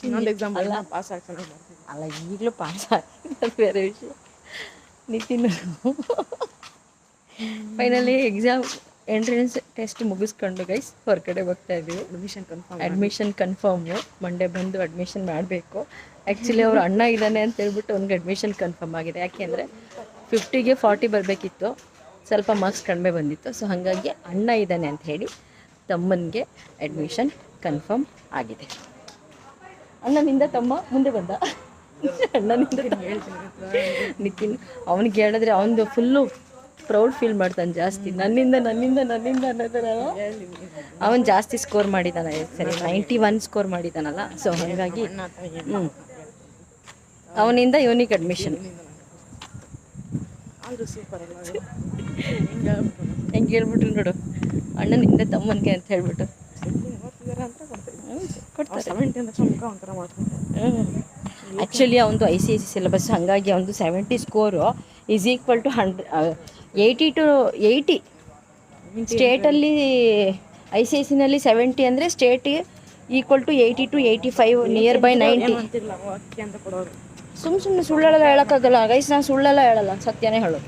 ಇನ್ನೊಂದು ಎಕ್ಸಾಮ್ ಅಲ್ಲ ಪಾಸ್ ಆಗ್ತಾನೆ ಅಲ್ಲ ಈಗಲೂ ಪಾಸ್ ಆಗ್ತಿದ್ದು ಬೇರೆ ವಿಷಯ. Nitin finally exam entrance test ಮುಗಿಸ್ಕೊಂಡು ಗೈಸ್ ಹೊರಗಡೆ ಹೋಗ್ತಾ ಇದ್ದೀವಿ. Admission confirm. ಮಂಡೇ ಬಂದು ಅಡ್ಮಿಷನ್ ಮಾಡಬೇಕು. ಆ್ಯಕ್ಚುಲಿ ಅವ್ರ ಅಣ್ಣ ಇದ್ದಾನೆ ಅಂತ ಹೇಳ್ಬಿಟ್ಟು ಅವ್ನಿಗೆ ಅಡ್ಮಿಷನ್ ಕನ್ಫರ್ಮ್ ಆಗಿದೆ. ಯಾಕೆಂದರೆ 50ಗೆ 40 ಬರಬೇಕಿತ್ತು, ಸ್ವಲ್ಪ ಮಾರ್ಕ್ಸ್ ಕಡಿಮೆ ಬಂದಿತ್ತು. ಸೊ ಹಾಗಾಗಿ ಅಣ್ಣ ಇದ್ದಾನೆ ಅಂತ ಹೇಳಿ ತಮ್ಮನಿಗೆ ಅಡ್ಮಿಷನ್ ಕನ್ಫರ್ಮ್ ಆಗಿದೆ. ಅಣ್ಣನಿಂದ ತಮ್ಮ ಮುಂದೆ ಬಂದ. ಅಣ್ಣನಿಂದ ನಿತಿನ್ ಅವನಿಗೆ ಹೇಳಿದ್ರೆ ಅವನದು ಫುಲ್ಲು ಪ್ರೌಡ್ ಫೀಲ್ ಮಾಡ್ತಾನೆ ಜಾಸ್ತಿ. ನನ್ನಿಂದ ಅನ್ನೋದರ ಅವನು ಜಾಸ್ತಿ ಸ್ಕೋರ್ ಮಾಡಿದ್ದಾನೆ. ಸರಿ 91 ಸ್ಕೋರ್ ಮಾಡಿದ್ದಾನಲ್ಲ. ಸೊ ಹಾಗಾಗಿ ಅವನಿಂದ ಇವನಿಗೆ ಅಡ್ಮಿಷನ್. ಸೂಪರ್ ಅಲ್ಲ ಹೆಂಗೆ ಹೇಳ್ಬಿಟ್ರು ನೋಡು, ಅಣ್ಣನಿಂದ ತಮ್ಮನಿಗೆ ಅಂತ ಹೇಳ್ಬಿಟ್ಟು ಕೊಡ್ತಾರೆ. ಆ್ಯಕ್ಚುಲಿ ಅವನದು ICSE ಸಿಲೆಬಸ್, ಹಾಗಾಗಿ ಅವನದು 70 score is equal to 80 to 80. ಸ್ಟೇಟಲ್ಲಿ ICSEನಲ್ಲಿ 70 ಅಂದರೆ ಸ್ಟೇಟಿಗೆ equal to 80 to 85, nearby 90. ಸುಮ್ಮನೆ ಸುಳ್ಳೆಲ್ಲ ಹೇಳೋಕ್ಕಾಗಲ್ಲ ಗೈಸ್. ನಾನು ಸುಳ್ಳೆಲ್ಲ ಹೇಳಲ್ಲ, ಸತ್ಯನೇ ಹೇಳೋದು.